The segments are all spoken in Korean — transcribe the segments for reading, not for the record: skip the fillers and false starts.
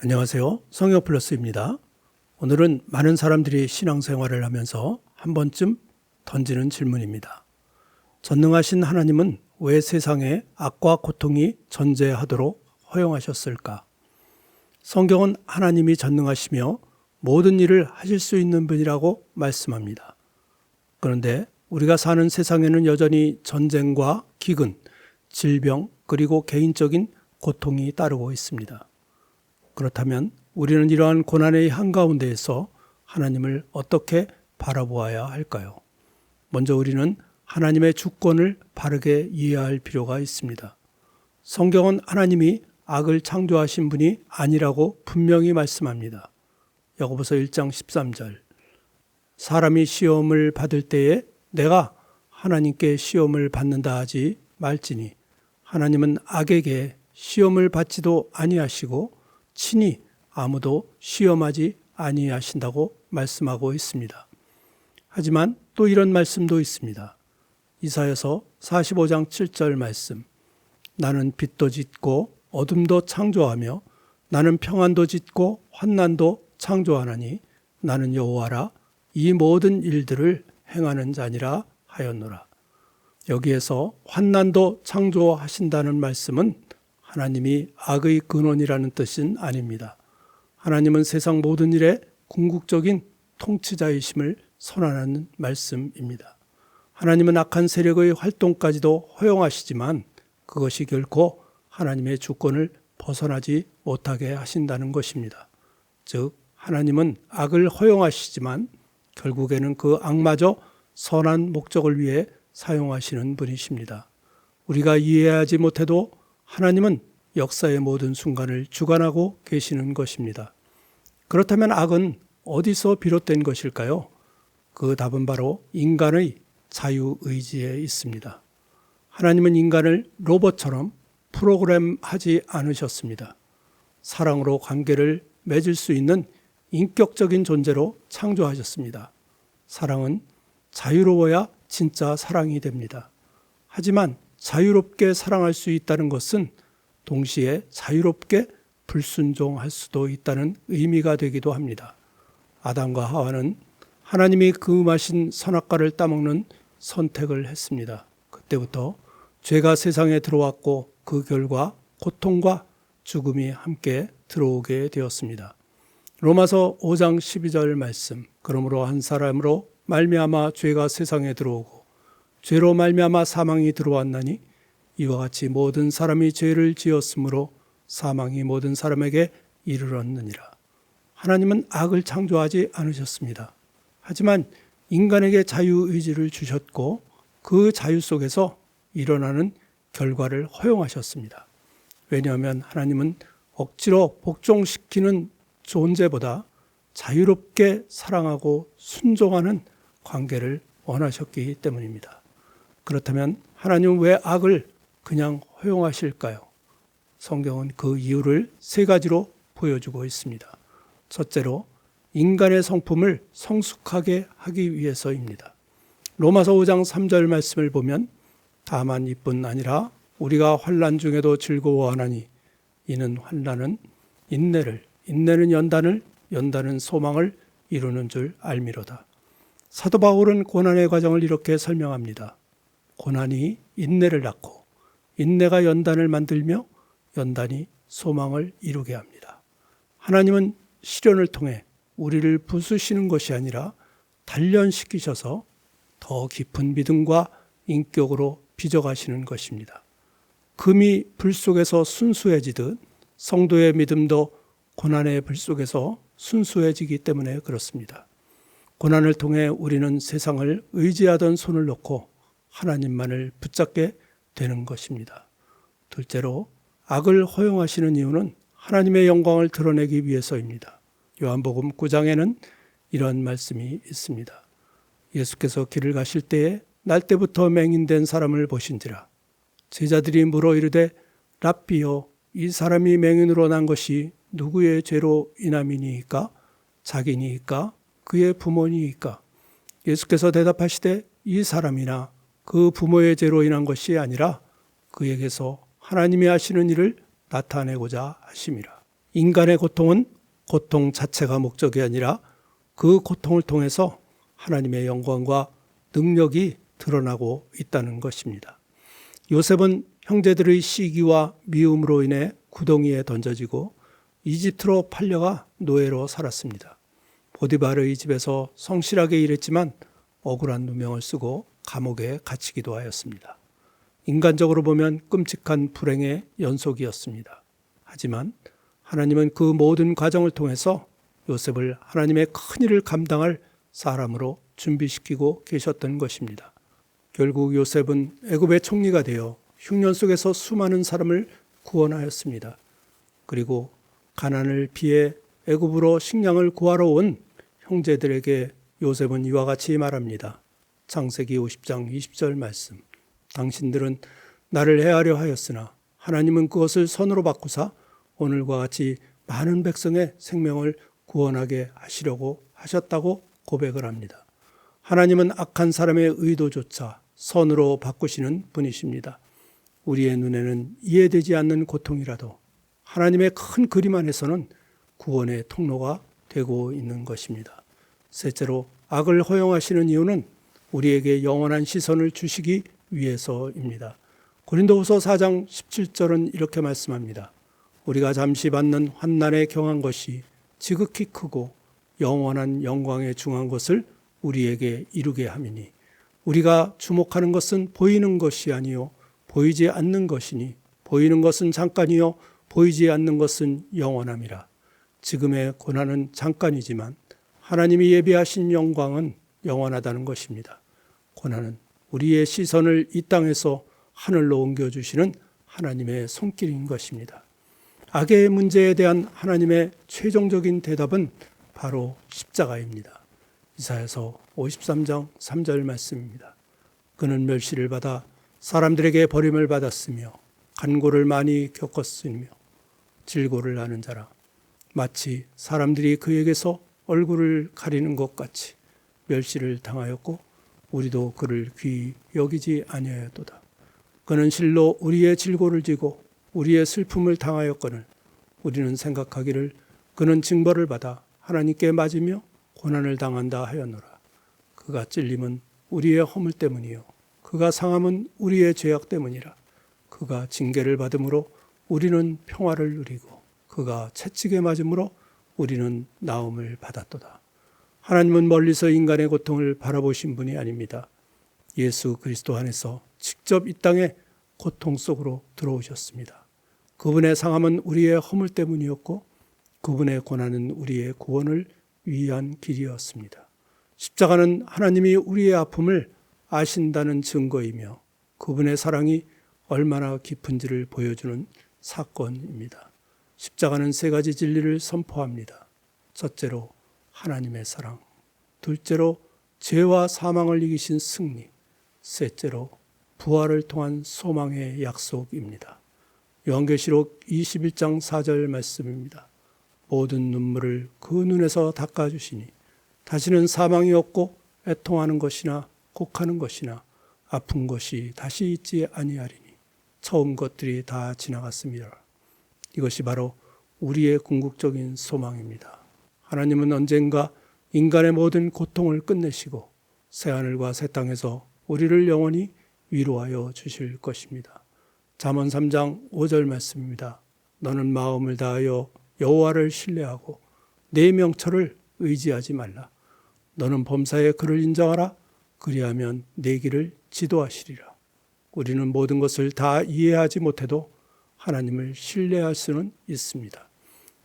안녕하세요. 성경플러스입니다. 오늘은 많은 사람들이 신앙생활을 하면서 한 번쯤 던지는 질문입니다. 전능하신 하나님은 왜 세상에 악과 고통이 존재하도록 허용하셨을까? 성경은 하나님이 전능하시며 모든 일을 하실 수 있는 분이라고 말씀합니다. 그런데 우리가 사는 세상에는 여전히 전쟁과 기근, 질병, 그리고 개인적인 고통이 따르고 있습니다. 그렇다면 우리는 이러한 고난의 한가운데에서 하나님을 어떻게 바라보아야 할까요? 먼저 우리는 하나님의 주권을 바르게 이해할 필요가 있습니다. 성경은 하나님이 악을 창조하신 분이 아니라고 분명히 말씀합니다. 야고보서 1장 13절. 사람이 시험을 받을 때에 내가 하나님께 시험을 받는다 하지 말지니 하나님은 악에게 시험을 받지도 아니하시고 친히 아무도 시험하지 아니하신다고 말씀하고 있습니다. 하지만 또 이런 말씀도 있습니다. 이사야서 45장 7절 말씀. 나는 빛도 짓고 어둠도 창조하며 나는 평안도 짓고 환난도 창조하나니 나는 여호와라 이 모든 일들을 행하는 자니라 하였노라. 여기에서 환난도 창조하신다는 말씀은 하나님이 악의 근원이라는 뜻은 아닙니다. 하나님은 세상 모든 일의 궁극적인 통치자이심을 선언하는 말씀입니다. 하나님은 악한 세력의 활동까지도 허용하시지만 그것이 결코 하나님의 주권을 벗어나지 못하게 하신다는 것입니다. 즉 하나님은 악을 허용하시지만 결국에는 그 악마저 선한 목적을 위해 사용하시는 분이십니다. 우리가 이해하지 못해도 하나님은 역사의 모든 순간을 주관하고 계시는 것입니다. 그렇다면 악은 어디서 비롯된 것일까요? 그 답은 바로 인간의 자유의지에 있습니다. 하나님은 인간을 로봇처럼 프로그램하지 않으셨습니다. 사랑으로 관계를 맺을 수 있는 인격적인 존재로 창조하셨습니다. 사랑은 자유로워야 진짜 사랑이 됩니다. 하지만 자유롭게 사랑할 수 있다는 것은 동시에 자유롭게 불순종할 수도 있다는 의미가 되기도 합니다. 아담과 하와는 하나님이 금하신 선악과를 따먹는 선택을 했습니다. 그때부터 죄가 세상에 들어왔고 그 결과 고통과 죽음이 함께 들어오게 되었습니다. 로마서 5장 12절 말씀. 그러므로 한 사람으로 말미암아 죄가 세상에 들어오고 죄로 말미암아 사망이 들어왔나니 이와 같이 모든 사람이 죄를 지었으므로 사망이 모든 사람에게 이르렀느니라. 하나님은 악을 창조하지 않으셨습니다. 하지만 인간에게 자유의지를 주셨고 그 자유 속에서 일어나는 결과를 허용하셨습니다. 왜냐하면 하나님은 억지로 복종시키는 존재보다 자유롭게 사랑하고 순종하는 관계를 원하셨기 때문입니다. 그렇다면 하나님은 왜 악을 그냥 허용하실까요? 성경은 그 이유를 세 가지로 보여주고 있습니다. 첫째로 인간의 성품을 성숙하게 하기 위해서입니다. 로마서 5장 3절 말씀을 보면 다만 이뿐 아니라 우리가 환난 중에도 즐거워하나니 이는 환난은 인내를, 인내는 연단을, 연단은 소망을 이루는 줄 알미로다. 사도 바울은 고난의 과정을 이렇게 설명합니다. 고난이 인내를 낳고 인내가 연단을 만들며 연단이 소망을 이루게 합니다. 하나님은 시련을 통해 우리를 부수시는 것이 아니라 단련시키셔서 더 깊은 믿음과 인격으로 빚어가시는 것입니다. 금이 불 속에서 순수해지듯 성도의 믿음도 고난의 불 속에서 순수해지기 때문에 그렇습니다. 고난을 통해 우리는 세상을 의지하던 손을 놓고 하나님만을 붙잡게 되는 것입니다. 둘째로 악을 허용하시는 이유는 하나님의 영광을 드러내기 위해서입니다. 요한복음 9장에는 이런 말씀이 있습니다. 예수께서 길을 가실 때에 날때부터 맹인된 사람을 보신지라. 제자들이 물어 이르되 랍비여 이 사람이 맹인으로 난 것이 누구의 죄로 인함이니이까? 자기니이까? 그의 부모니이까? 예수께서 대답하시되 이 사람이나 그 부모의 죄로 인한 것이 아니라 그에게서 하나님이 하시는 일을 나타내고자 하심이라. 인간의 고통은 고통 자체가 목적이 아니라 그 고통을 통해서 하나님의 영광과 능력이 드러나고 있다는 것입니다. 요셉은 형제들의 시기와 미움으로 인해 구덩이에 던져지고 이집트로 팔려가 노예로 살았습니다. 보디바르의 집에서 성실하게 일했지만 억울한 누명을 쓰고 감옥에 갇히기도 하였습니다. 인간적으로 보면 끔찍한 불행의 연속이었습니다. 하지만 하나님은 그 모든 과정을 통해서 요셉을 하나님의 큰 일을 감당할 사람으로 준비시키고 계셨던 것입니다. 결국 요셉은 애굽의 총리가 되어 흉년 속에서 수많은 사람을 구원하였습니다. 그리고 가난을 피해 애굽으로 식량을 구하러 온 형제들에게 요셉은 이와 같이 말합니다. 창세기 50장 20절 말씀. 당신들은 나를 해하려 하였으나 하나님은 그것을 선으로 바꾸사 오늘과 같이 많은 백성의 생명을 구원하게 하시려고 하셨다고 고백을 합니다. 하나님은 악한 사람의 의도조차 선으로 바꾸시는 분이십니다. 우리의 눈에는 이해되지 않는 고통이라도 하나님의 큰 그림 안에서는 구원의 통로가 되고 있는 것입니다. 셋째로 악을 허용하시는 이유는 우리에게 영원한 시선을 주시기 위해서입니다. 고린도후서 4장 17절은 이렇게 말씀합니다. 우리가 잠시 받는 환난에 경한 것이 지극히 크고 영원한 영광에 중한 것을 우리에게 이루게 함이니 우리가 주목하는 것은 보이는 것이 아니요 보이지 않는 것이니 보이는 것은 잠깐이요 보이지 않는 것은 영원함이라. 지금의 고난은 잠깐이지만 하나님이 예비하신 영광은 영원하다는 것입니다. 고난은 우리의 시선을 이 땅에서 하늘로 옮겨주시는 하나님의 손길인 것입니다. 악의 문제에 대한 하나님의 최종적인 대답은 바로 십자가입니다. 이사야서 53장 3절 말씀입니다. 그는 멸시를 받아 사람들에게 버림을 받았으며 간고를 많이 겪었으며 질고를 하는 자라. 마치 사람들이 그에게서 얼굴을 가리는 것 같이 멸시를 당하였고 우리도 그를 귀히 여기지 아니하였도다. 그는 실로 우리의 질고를 지고 우리의 슬픔을 당하였거늘 우리는 생각하기를 그는 징벌을 받아 하나님께 맞으며 고난을 당한다 하였노라. 그가 찔림은 우리의 허물 때문이요 그가 상함은 우리의 죄악 때문이라. 그가 징계를 받음으로 우리는 평화를 누리고 그가 채찍에 맞음으로 우리는 나음을 받았도다. 하나님은 멀리서 인간의 고통을 바라보신 분이 아닙니다. 예수 그리스도 안에서 직접 이 땅에 고통 속으로 들어오셨습니다. 그분의 상함은 우리의 허물 때문이었고 그분의 고난은 우리의 구원을 위한 길이었습니다. 십자가는 하나님이 우리의 아픔을 아신다는 증거이며 그분의 사랑이 얼마나 깊은지를 보여주는 사건입니다. 십자가는 세 가지 진리를 선포합니다. 첫째로 하나님의 사랑, 둘째로 죄와 사망을 이기신 승리, 셋째로 부활을 통한 소망의 약속입니다. 요한계시록 21장 4절 말씀입니다. 모든 눈물을 그 눈에서 닦아주시니 다시는 사망이 없고 애통하는 것이나 곡하는 것이나 아픈 것이 다시 있지 아니하리니 처음 것들이 다 지나갔습니다. 이것이 바로 우리의 궁극적인 소망입니다. 하나님은 언젠가 인간의 모든 고통을 끝내시고 새하늘과 새 땅에서 우리를 영원히 위로하여 주실 것입니다. 잠언 3장 5절 말씀입니다. 너는 마음을 다하여 여호와를 신뢰하고 내 명철을 의지하지 말라. 너는 범사에 그를 인정하라. 그리하면 내 길을 지도하시리라. 우리는 모든 것을 다 이해하지 못해도 하나님을 신뢰할 수는 있습니다.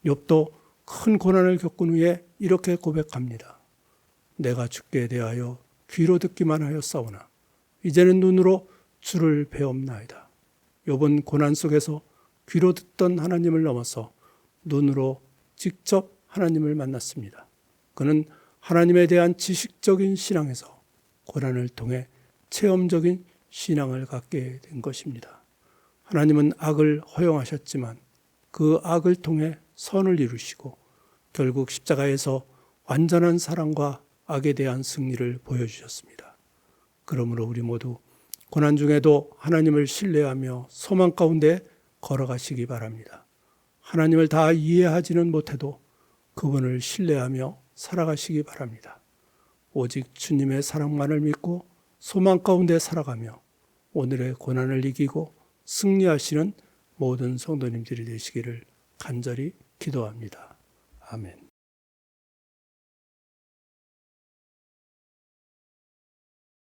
욥도 큰 고난을 겪은 후에 이렇게 고백합니다. 내가 주께 대하여 귀로 듣기만 하였사오나 이제는 눈으로 주를 배옵나이다. 욥은 고난 속에서 귀로 듣던 하나님을 넘어서 눈으로 직접 하나님을 만났습니다. 그는 하나님에 대한 지식적인 신앙에서 고난을 통해 체험적인 신앙을 갖게 된 것입니다. 하나님은 악을 허용하셨지만 그 악을 통해 선을 이루시고 결국 십자가에서 완전한 사랑과 악에 대한 승리를 보여주셨습니다. 그러므로 우리 모두 고난 중에도 하나님을 신뢰하며 소망 가운데 걸어가시기 바랍니다. 하나님을 다 이해하지는 못해도 그분을 신뢰하며 살아가시기 바랍니다. 오직 주님의 사랑만을 믿고 소망 가운데 살아가며 오늘의 고난을 이기고 승리하시는 모든 성도님들이 되시기를 간절히 기도합니다. 아멘.